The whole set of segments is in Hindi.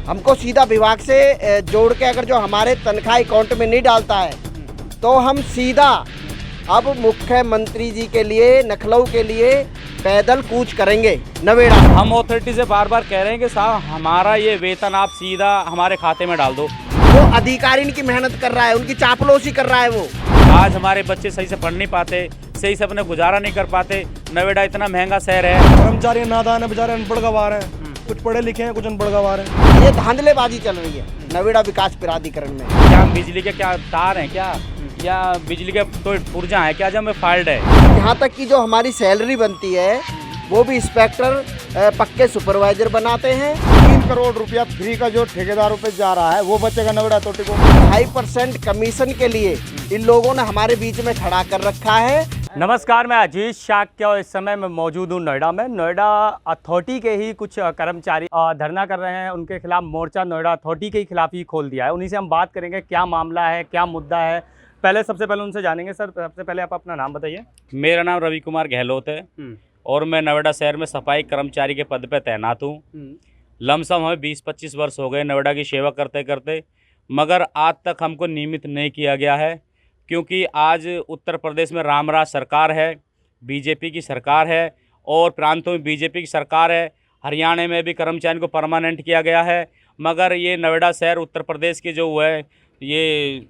हमको सीधा विभाग से जोड़ के अगर जो हमारे तनख्वाह अकाउंट में नहीं डालता है तो हम सीधा अब मुख्यमंत्री जी के लिए, लखनऊ के लिए पैदल कूच करेंगे नवेड़ा। हम अथॉरिटी से बार बार कह रहे हैं कि साहब हमारा ये वेतन आप सीधा हमारे खाते में डाल दो। वो अधिकारी इनकी मेहनत कर रहा है, उनकी चापलूसी कर रहा है वो। आज हमारे बच्चे सही से पढ़ नहीं पाते, सही से अपने गुजारा नहीं कर पाते। नवेड़ा इतना महंगा शहर है। कर्मचारी नादान है, बेचारे अनपढ़ गवार हैं, कुछ पढ़े लिखे हैं, कुछ अनपढ़ गवार हैं। ये धांधलेबाजी चल रही है नवेड़ा विकास प्राधिकरण में। क्या बिजली के क्या तार हैं क्या, या बिजली के तो पुर्जा है क्या जो हमें फॉल्ट है? यहाँ तक कि जो हमारी सैलरी बनती है वो भी इंस्पेक्टर पक्के सुपरवाइजर बनाते हैं। 3 करोड़ रुपया फ्री का जो ठेकेदारों पे जा रहा है वो बचेगा नवेड़ा अथॉरिटी को। 2.5% कमीशन के लिए इन लोगों ने हमारे बीच में खड़ा कर रखा है। नमस्कार, मैं अजीत शाक्य और इस समय मैं मौजूद हूँ नोएडा में। नोएडा अथॉरिटी के ही कुछ कर्मचारी धरना कर रहे हैं, उनके खिलाफ मोर्चा नोएडा अथॉरिटी के खिलाफ ही खोल दिया है। उन्हीं से हम बात करेंगे क्या मामला है, क्या मुद्दा है। सबसे पहले उनसे जानेंगे। सर, सबसे पहले आप अपना नाम बताइए। मेरा नाम रवि कुमार गहलोत है और मैं नोएडा शहर में सफाई कर्मचारी के पद पर तैनात हूँ। लमसम हमें 20-25 वर्ष हो गए नोएडा की सेवा करते करते, मगर आज तक हमको नियमित नहीं किया गया है। क्योंकि आज उत्तर प्रदेश में रामराज सरकार है, बीजेपी की सरकार है, और प्रांतों में बीजेपी की सरकार है। हरियाणा में भी कर्मचारियों को परमानेंट किया गया है, मगर ये नोएडा शहर उत्तर प्रदेश के जो है ये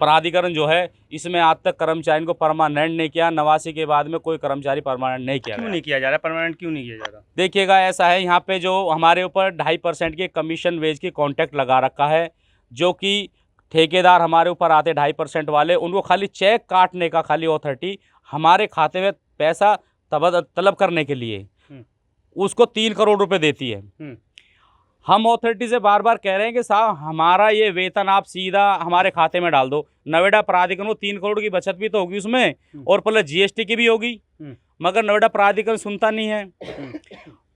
प्राधिकरण जो है इसमें आज तक कर्मचारियों को परमानेंट नहीं किया। 89 के बाद में कोई कर्मचारी परमानेंट नहीं किया। क्यों नहीं किया जा रहा? परमानेंट क्यों नहीं किया जा रहा? देखिएगा, ऐसा है यहाँ पे जो हमारे ऊपर 2.5% के कमीशन वेज की कॉन्ट्रैक्ट लगा रखा है, जो कि ठेकेदार हमारे ऊपर आते 2.5% वाले, उनको खाली चेक काटने का खाली अथॉरिटी हमारे खाते में पैसा तलब करने के लिए उसको 3 करोड़ रुपए देती है। हम अथॉरिटी से बार बार कह रहे हैं कि साहब हमारा ये वेतन आप सीधा हमारे खाते में डाल दो। नवेड़ा प्राधिकरण को 3 करोड़ की बचत भी तो होगी उसमें, और प्लस GST की भी होगी, मगर नवेड़ा प्राधिकरण सुनता नहीं है।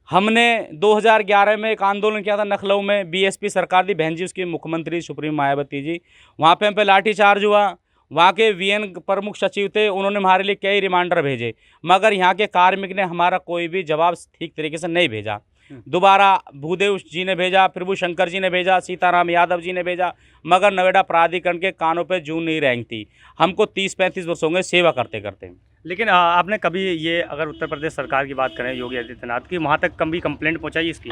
हमने 2011 में एक आंदोलन किया था लखनऊ में, BSP सरकार थी, बहन जी उसकी मुख्यमंत्री सुप्रीम मायावती जी। वहाँ पे हम पे लाठीचार्ज हुआ। वहाँ के VN प्रमुख सचिव थे, उन्होंने हमारे लिए कई रिमांडर भेजे, मगर यहाँ के कार्मिक ने हमारा कोई भी जवाब ठीक तरीके से नहीं भेजा। दोबारा भूदेव जी ने भेजा, प्रभु शंकर जी ने भेजा, सीताराम यादव जी ने भेजा, मगर नवेड़ा प्राधिकरण के कानों पे जूं नहीं रेंगती। हमको 30-35 वर्ष हो गए सेवा करते करते। लेकिन आपने कभी ये, अगर उत्तर प्रदेश सरकार की बात करें योगी आदित्यनाथ की, वहाँ तक कभी कंप्लेंट पहुँचाई इसकी?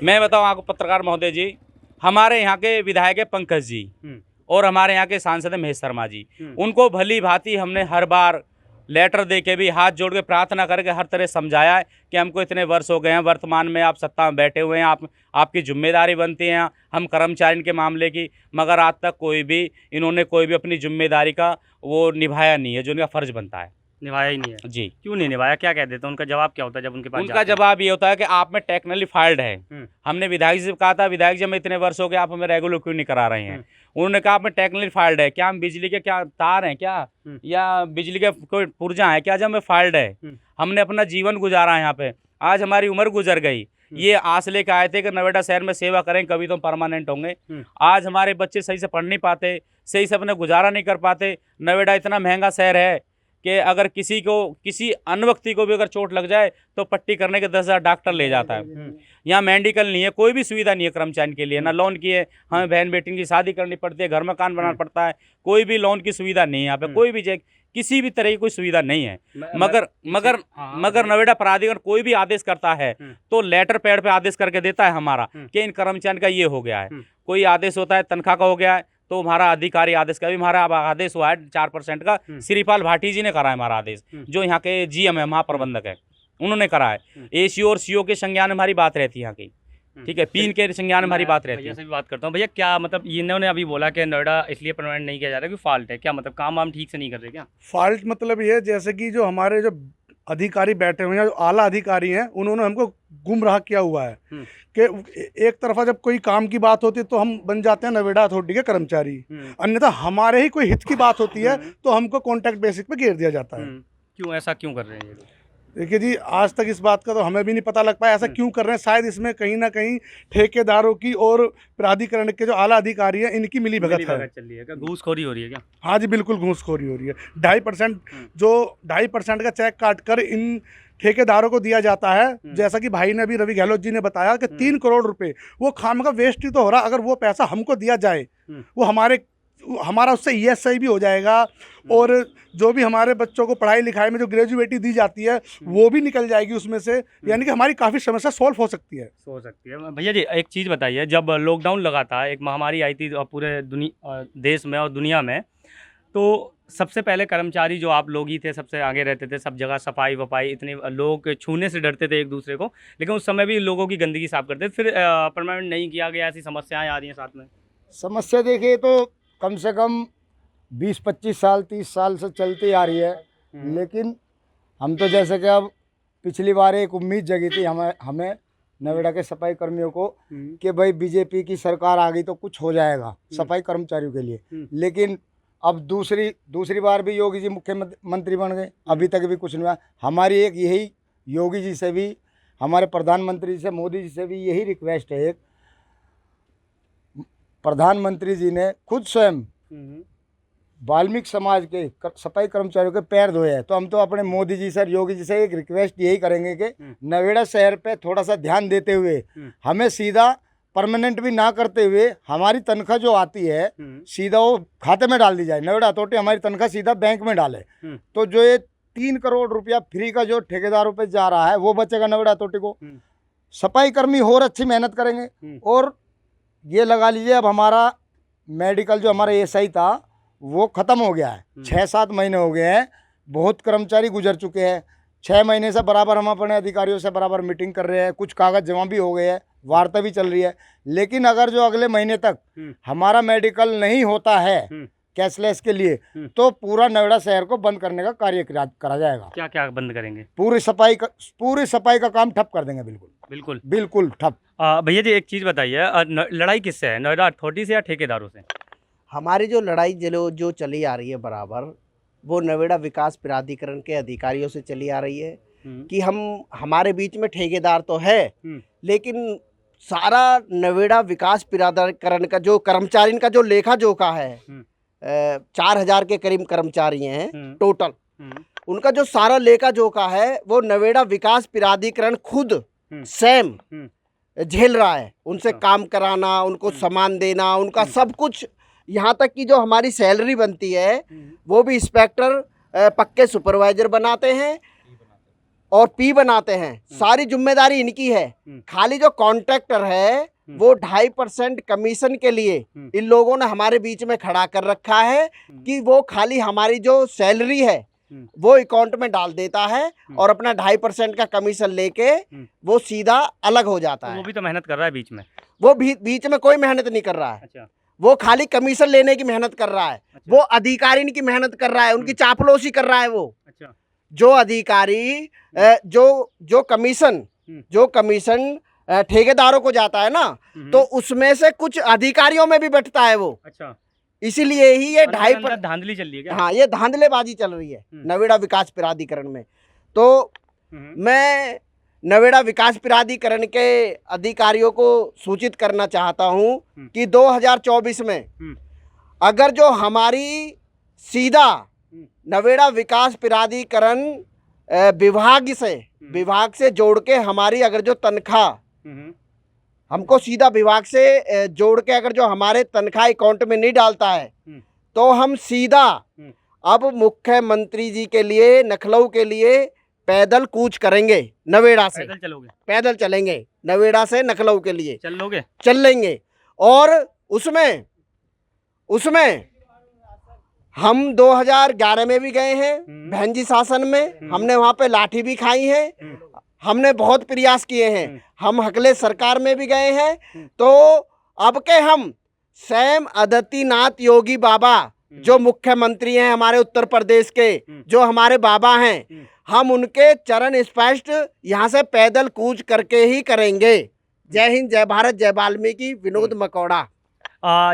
मैं बताऊँ आपको पत्रकार महोदय जी, हमारे यहाँ के विधायक है पंकज जी और हमारे यहाँ के सांसद है महेश शर्मा जी, उनको भली भांति हमने हर बार लेटर दे के भी, हाथ जोड़ के प्रार्थना करके हर तरह समझाया है कि हमको इतने वर्ष हो गए हैं, वर्तमान में आप सत्ता में बैठे हुए हैं, आपकी जिम्मेदारी बनती है हम कर्मचारी के मामले की, मगर आज तक इन्होंने कोई भी अपनी जिम्मेदारी का वो निभाया नहीं है जो इनका फर्ज बनता है। निभाया ही नहीं है जी। क्यों नहीं निभाया? क्या कहते थे? उनका जवाब क्या होता है जब उनके पास? उनका जवाब ये होता है कि आप में टेक्निकली फाइल्ड है। हमने विधायक जी से कहा था, विधायक जी हमें इतने वर्ष हो गए, आप हमें रेगुलर क्यों नहीं करा रहे हैं? उन्होंने कहा आप में टेक्निकली फाइल्ड है। क्या हम बिजली के क्या तार हैं क्या, या बिजली के कोई पुर्जा है क्या जो हमें फाइल्ड है? हमने अपना जीवन गुजारा है यहाँ पे, आज हमारी उम्र गुजर गई। ये आस लेकर आए थे कि नवेड़ा शहर में सेवा करें, कभी तो परमानेंट होंगे। आज हमारे बच्चे सही से पढ़ नहीं पाते, सही से अपने गुजारा नहीं कर पाते। नवेड़ा इतना महंगा शहर है कि अगर किसी अन्य व्यक्ति को भी अगर चोट लग जाए तो पट्टी करने के 10,000 डॉक्टर ले जाता है। यहाँ मेडिकल नहीं है, कोई भी सुविधा नहीं है कर्मचारी के लिए, ना लोन की है, हमें बहन बेटी की शादी करनी पड़ती है, घर मकान बनाना पड़ता है, कोई भी लोन की सुविधा नहीं है यहाँ पे, कोई भी किसी भी तरह की कोई सुविधा नहीं है। मगर नवेड़ा प्राधिकरण कोई भी आदेश करता है तो लेटर पैड पे आदेश करके देता है हमारा कि इन कर्मचारी का ये हो गया है। कोई आदेश होता है तनख्वाह का हो गया है तो हमारा अधिकारी आदेश का भी हमारा आदेश हुआ है 4% का, श्रीपाल भाटी जी ने करा है हमारा आदेश, जो यहाँ के GM है, महाप्रबंधक है, उन्होंने करा है। AC और CO के संज्ञान में हमारी बात रहती है यहाँ की, ठीक है, पीन के संज्ञान में हमारी बात रहती है। भैया से भी बात करता हूँ। भैया क्या मतलब, इन्होंने अभी बोला कि नोएडा इसलिए परमानेंट नहीं किया जा रहा कि फॉल्ट है, क्या मतलब काम वाम ठीक से नहीं कर रहे क्या? फॉल्ट मतलब ये, जैसे कि जो हमारे जो अधिकारी बैठे हुए हैं, जो आला अधिकारी हैं, उन्होंने हमको गुमराह किया हुआ है कि एक तरफा जब कोई काम की बात होती है तो हम बन जाते हैं नवेड़ा अथॉरिटी के कर्मचारी, अन्यथा हमारे ही कोई हित की बात होती है तो हमको कॉन्ट्रैक्ट बेसिस पे घेर दिया जाता है। क्यों ऐसा क्यों कर रहे हैं ये लोग? देखिए जी, आज तक इस बात का तो हमें भी नहीं पता लग पाया ऐसा क्यों कर रहे हैं। शायद इसमें कहीं ना कहीं ठेकेदारों की और प्राधिकरण के जो आला अधिकारी हैं इनकी मिली भगत है। चल रही है क्या? घूसखोरी हो रही है क्या? हाँ जी, बिल्कुल घूसखोरी हो रही है। 2.5% का चेक काट कर इन ठेकेदारों को दिया जाता है, जैसा कि भाई ने अभी रवि गहलोत जी ने बताया कि 3 करोड़ रुपए वो खाम का वेस्ट ही तो हो रहा। अगर वो पैसा हमको दिया जाए, वो हमारा उससे ESI भी हो जाएगा, और जो भी हमारे बच्चों को पढ़ाई लिखाई में जो ग्रेजुएटी दी जाती है वो भी निकल जाएगी उसमें से, यानी कि हमारी काफ़ी समस्या सॉल्व हो सकती है। भैया जी एक चीज़ बताइए, जब लॉकडाउन लगा था, एक महामारी आई थी पूरे देश में और दुनिया में, तो सबसे पहले कर्मचारी जो आप लोग ही थे सबसे आगे रहते थे, सब जगह सफाई वफाई, इतने लोग छूने से डरते थे एक दूसरे को, लेकिन उस समय भी लोगों की गंदगी साफ करते थे, फिर परमानेंट नहीं किया गया, ऐसी समस्याएं आ रही हैं साथ में। समस्या देखिए तो कम से कम 20-25 साल 30 साल से चलती आ रही है, लेकिन हम तो जैसे कि अब पिछली बार एक उम्मीद जगी थी हमें नोएडा के सफाई कर्मियों को कि भाई बीजेपी की सरकार आ गई तो कुछ हो जाएगा सफाई कर्मचारियों के लिए, लेकिन अब दूसरी बार भी योगी जी मुख्यमंत्री बन गए, अभी तक भी कुछ नहीं हुआ। हमारी एक यही योगी जी से भी, हमारे प्रधानमंत्री से, मोदी जी से भी यही रिक्वेस्ट है। एक प्रधानमंत्री जी ने खुद स्वयं वाल्मीकि समाज के सफाई कर्मचारियों के पैर धोए हैं, तो हम तो अपने मोदी जी से, योगी जी से एक रिक्वेस्ट यही करेंगे कि नोएडा शहर पे थोड़ा सा ध्यान देते हुए, हमें सीधा परमानेंट भी ना करते हुए हमारी तनख्वाह जो आती है सीधा वो खाते में डाल दी जाए। नोएडा अथॉरिटी हमारी तनख्वाह सीधा बैंक में डाले, तो जो ये 3 करोड़ रुपया फ्री का जो ठेकेदारों पे जा रहा है वो बचेगा नोएडा अथॉरिटी को। सफाई कर्मी और अच्छी मेहनत करेंगे। और ये लगा लीजिए, अब हमारा मेडिकल जो हमारा ESI था वो ख़त्म हो गया है, 6-7 महीने हो गए हैं, बहुत कर्मचारी गुजर चुके हैं। 6 महीने से बराबर हम अपने अधिकारियों से बराबर मीटिंग कर रहे हैं, कुछ कागज़ जमा भी हो गए हैं, वार्ता भी चल रही है, लेकिन अगर जो अगले महीने तक हमारा मेडिकल नहीं होता है कैशलेस के लिए, तो पूरा नोएडा शहर को बंद करने का कार्य करा जाएगा। क्या क्या बंद करेंगे? पूरी सफाई का काम ठप कर देंगे, बिल्कुल ठप। भैया जी एक चीज़ बताइए, लड़ाई किससे है, नोएडा अथॉरिटी से या ठेकेदारों से? हमारी जो लड़ाई जो चली आ रही है बराबर, वो नोएडा विकास प्राधिकरण के अधिकारियों से चली आ रही है कि हमारे बीच में ठेकेदार तो है, लेकिन सारा नोएडा विकास प्राधिकरण का जो कर्मचारी का जो लेखा जोखा है, 4000 के करीब कर्मचारी हैं टोटल, उनका जो सारा लेखा जोखा है वो नोएडा विकास प्राधिकरण खुद स्वयं झेल रहा है। उनसे काम कराना, उनको सामान देना, उनका सब कुछ, यहाँ तक कि जो हमारी सैलरी बनती है वो भी इंस्पेक्टर पक्के सुपरवाइजर बनाते हैं और P बनाते हैं, सारी जिम्मेदारी इनकी है। खाली जो कॉन्ट्रैक्टर है वो 2.5% कमीशन के लिए इन लोगों ने हमारे बीच में खड़ा कर रखा है कि वो खाली हमारी जो सैलरी है वो अकाउंट में डाल देता है और अपना 2.5% का कमीशन लेके वो सीधा अलग हो जाता है। वो भी तो मेहनत कर रहा है बीच में। वो बीच में कोई मेहनत नहीं कर रहा है। अच्छा। वो खाली कमीशन लेने की मेहनत कर रहा है। अच्छा। वो अधिकारी की मेहनत कर रहा है, उनकी चापलूसी कर रहा है वो। अच्छा। जो अधिकारी जो कमीशन ठेकेदारों को जाता है ना, तो उसमें से कुछ अधिकारियों में भी बैठता है वो। अच्छा। इसीलिए ही ये धांधली चल रही है क्या? हाँ, ये धांधलेबाजी चल रही है नोएडा विकास प्राधिकरण में। तो मैं नोएडा विकास प्राधिकरण के अधिकारियों को सूचित करना चाहता हूं कि 2024 में अगर जो हमारी सीधा नोएडा विकास प्राधिकरण विभाग से जोड़ के हमारी अगर जो तनख्वाह हमको सीधा विभाग से जोड़ के अगर जो हमारे तनख्वाह अकाउंट में नहीं डालता है, तो हम सीधा अब मुख्यमंत्री जी के लिए, लखनऊ के लिए पैदल कूच करेंगे नोएडा से। पैदल चलोगे? पैदल चलेंगे नोएडा से लखनऊ के लिए। चल लेंगे। और उसमें हम 2011 में भी गए हैं बहनजी शासन में, हमने वहाँ पे लाठी भी खाई है, हमने बहुत प्रयास किए हैं। हम हकले सरकार में भी गए हैं। तो अब के हम स्वयं आदित्यनाथ योगी बाबा जो मुख्यमंत्री हैं हमारे उत्तर प्रदेश के, जो हमारे बाबा हैं, हम उनके चरण स्पर्श यहाँ से पैदल कूच करके ही करेंगे। जय हिंद, जय भारत, जय वाल्मीकि। विनोद मकौड़ा।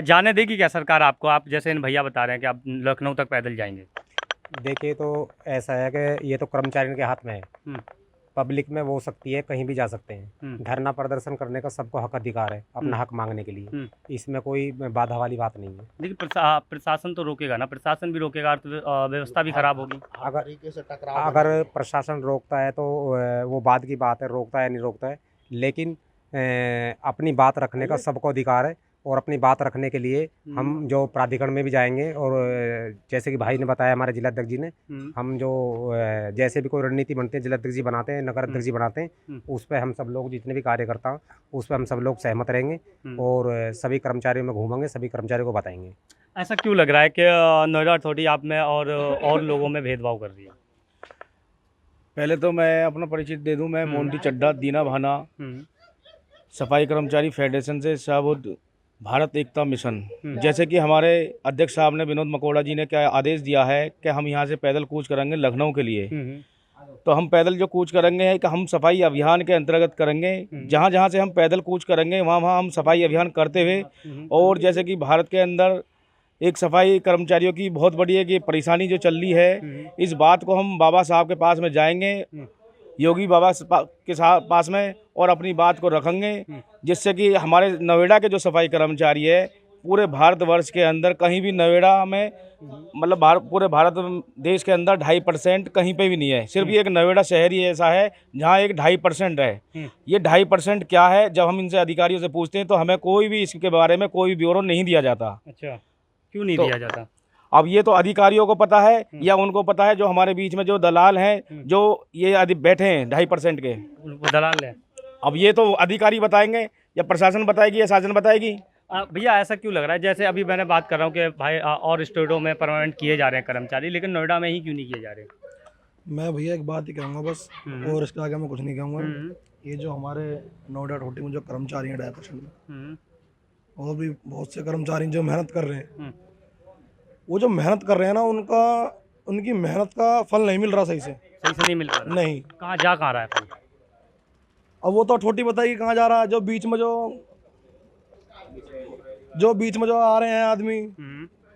जाने देगी क्या सरकार आपको? आप जैसे इन भैया बता रहे हैं कि आप लखनऊ तक पैदल जाएंगे। देखिए, तो ऐसा है कि ये तो कर्मचारियों के हाथ में है, पब्लिक में वो हो सकती है, कहीं भी जा सकते हैं। हम्म। धरना प्रदर्शन करने का सबको हक अधिकार है अपना हक मांगने के लिए। इसमें कोई बाधा वाली बात नहीं है। लेकिन प्रशासन तो रोकेगा ना, प्रशासन भी रोकेगा, व्यवस्था भी खराब होगी। अगर प्रशासन रोकता है तो वो बात की बात है, रोकता है नहीं रोकता है, लेकिन अपनी बात रखने का सबको अधिकार है। और अपनी बात रखने के लिए हम जो प्राधिकरण में भी जाएंगे, और जैसे कि भाई ने बताया, हमारे जिलाध्यक्ष जी ने, हम जो जैसे भी कोई रणनीति बनती है, जिलाध्यक्ष जी बनाते हैं, नगर अध्यक्ष जी बनाते हैं, उस पर हम सब लोग जितने भी कार्यकर्ता हैं उस पर हम सब लोग सहमत रहेंगे और सभी कर्मचारियों में घूमेंगे, सभी कर्मचारियों को बताएंगे। ऐसा क्यों लग रहा है कि नोएडा अथॉरिटी आप में और लोगों में भेदभाव कर रही है? पहले तो मैं अपना परिचय दे दूं। मैं मोंटी चड्ढा, दीना भाना, सफाई कर्मचारी फेडरेशन से शाहबुद भारत एकता मिशन। जैसे कि हमारे अध्यक्ष साहब ने, विनोद मकोड़ा जी ने क्या आदेश दिया है कि हम यहाँ से पैदल कूच करेंगे लखनऊ के लिए, तो हम पैदल जो कूच करेंगे है कि हम सफाई अभियान के अंतर्गत करेंगे। जहाँ जहाँ से हम पैदल कूच करेंगे वहाँ वहाँ हम सफाई अभियान करते हुए, और जैसे कि भारत के अंदर एक सफाई कर्मचारियों की बहुत बड़ी है कि परेशानी जो चल रही है, इस बात को हम बाबा साहब के पास में जाएंगे, योगी बाबा के पास में, और अपनी बात को रखेंगे, जिससे कि हमारे नोएडा के जो सफाई कर्मचारी है पूरे भारतवर्ष के अंदर कहीं भी नोएडा में, मतलब पूरे भारत देश के अंदर 2.5% कहीं पे भी नहीं है। सिर्फ ये एक नोएडा शहर ही ऐसा है जहाँ एक 2.5% है। ये 2.5% क्या है, जब हम इनसे अधिकारियों से पूछते हैं तो हमें कोई भी इसके बारे में कोई ब्यौरा नहीं दिया जाता। अच्छा, क्यों नहीं दिया जाता? अब ये तो अधिकारियों को पता है या उनको पता है, जो हमारे बीच में जो दलाल हैं, जो ये बैठे हैं 2.5% के दलाल है। अब ये तो अधिकारी बताएंगे या प्रशासन बताएगी या शासन बताएगी। भैया ऐसा क्यों लग रहा है, जैसे अभी मैंने बात कर रहा हूँ कि भाई और स्टेटों में परमानेंट किए जा रहे हैं कर्मचारी, लेकिन नोएडा में ही क्यों नहीं किए जा रहे? मैं भैया एक बात ही कहूँगा बस, और इसके आगे मैं कुछ नहीं कहूँगा। ये जो हमारे नोएडा अथॉरिटी में जो कर्मचारी हैं 2.5% में, और भी बहुत से कर्मचारी जो मेहनत कर रहे हैं, वो जो मेहनत कर रहे हैं ना, उनकी मेहनत का फल नहीं मिल रहा सही से नहीं मिल रहा। नहीं, कहाँ रहा है फल? अब वो तो अथॉरिटी बताएगी कहाँ जा रहा है। जो बीच में जो आ रहे हैं आदमी,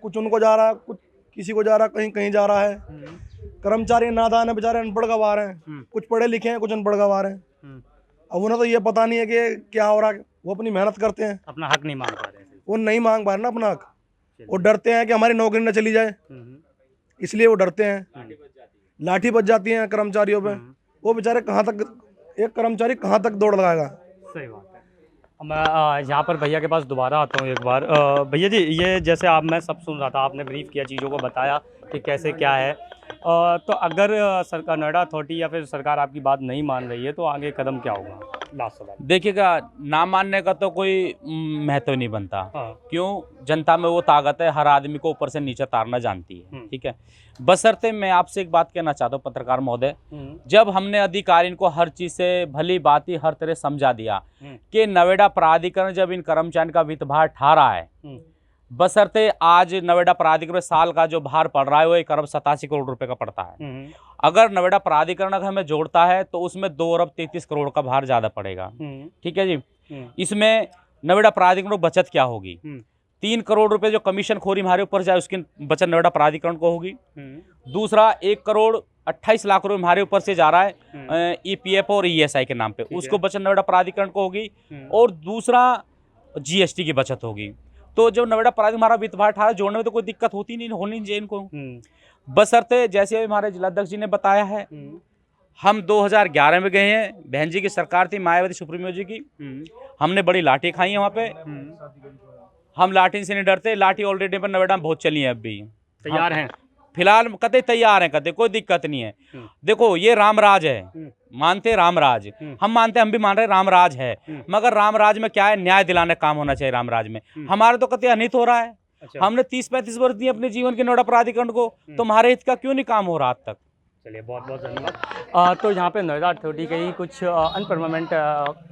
कुछ उनको जा रहा है, कुछ किसी को जा रहा है, कहीं कहीं जा रहा है। कर्मचारी नादान है बेचारे, अनपढ़ गंवार हैं, कुछ पढ़े लिखे हैं, कुछ अनपढ़ गंवार हैं। अब उन्हें तो ये पता नहीं है कि क्या हो रहा है। वो अपनी मेहनत करते हैं, अपना हक नहीं मांग पा रहे, वो नहीं मांग पा रहे ना अपना हक। वो डरते हैं कि हमारी नौकरी न चली जाए, इसलिए वो डरते हैं। लाठी बच जाती है कर्मचारियों पे, वो बेचारे कहाँ तक, एक कर्मचारी कहाँ तक दौड़ लगाएगा। सही बात है। मैं यहाँ पर भैया के पास दोबारा आता हूँ एक बार। भैया जी, ये जैसे मैं सब सुन रहा था, आपने ब्रीफ किया, चीज़ों को बताया कि कैसे क्या है, तो अगर सरकार, नोएडा अथॉरिटी या फिर सरकार आपकी बात नहीं मान रही है तो आगे कदम क्या होगा? लास्ट सवाल। देखिएगा, ना मानने का तो कोई महत्व नहीं बनता। क्यों? जनता में वो ताकत है, हर आदमी को ऊपर से नीचे तारना जानती है। ठीक है, बशर्ते मैं आपसे एक बात कहना चाहता हूँ पत्रकार महोदय, जब हमने अधिकारियों को हर चीज़ से भली बात हर तरह समझा दिया कि नोएडा प्राधिकरण जब इन कर्मचारियों का वित्तभार ठा रहा है, बशर्ते आज नोएडा प्राधिकरण साल का जो भार पड़ रहा है वो 1,87 करोड़ रुपए का पड़ता है। अगर नोएडा प्राधिकरण अगर हमें जोड़ता है तो उसमें 2,33 करोड़ का भार ज़्यादा पड़ेगा। ठीक है जी। इसमें नोएडा प्राधिकरण को बचत क्या होगी? 3 करोड़ रुपए जो कमीशन खोरी हमारे ऊपर जाए उसकी बचत नोएडा प्राधिकरण को होगी। दूसरा, 1,28,00,000 रुपये हमारे ऊपर से जा रहा है EPF और ESI के नाम पे, उसको बचत नोएडा प्राधिकरण को होगी। और दूसरा, GST की बचत होगी। तो जो नोएडा प्राधिकरण हमारा वित्तभार ठा जोड़ने में तो कोई दिक्कत होती नहीं, होनी चाहिए इनको। बशर्ते जैसे अभी हमारे जिलाध्यक्ष जी ने बताया है, हम 2011 में गए हैं, बहन जी की सरकार थी, मायावती सुप्रीमो जी की, हमने बड़ी लाठी खाई है वहाँ पे। हम लाठी से नहीं डरते, लाठी ऑलरेडी पर नोएडा में बहुत चली है, अब भी तैयार हैं, फिलहाल कतई तैयार हैं, कतई कोई दिक्कत नहीं है। देखो, ये रामराज है, मानते रामराज, हम मानते, हम भी मान रहे रामराज है, मगर रामराज में क्या है, न्याय दिलाने काम होना चाहिए रामराज में। हमारे तो कतई अनित हो रहा है। हमने 30-35 वर्ष दिए अपने जीवन के नोएडा प्राधिकरण को, तो हमारे हित का क्यों नहीं काम हो रहा आज तक? चलिए, बहुत बहुत धन्यवाद। तो यहाँ पे नोएडा अथॉरिटी के ही कुछ अनपरमानेंट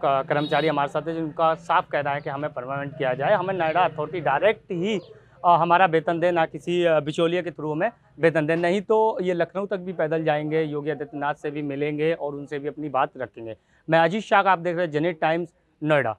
कर्मचारी हमारे साथ है, जिनका साफ कहना है कि हमें परमानेंट किया जाए, हमें नोएडा अथॉरिटी डायरेक्ट ही हमारा वेतन दे, ना किसी बिचौलिए के थ्रू में वेतन दे। नहीं तो ये लखनऊ तक भी पैदल जाएंगे, योगी आदित्यनाथ से भी मिलेंगे और उनसे भी अपनी बात रखेंगे। मैं अजीत शाह, आप देख रहे हैं जनहित टाइम्स, नोएडा।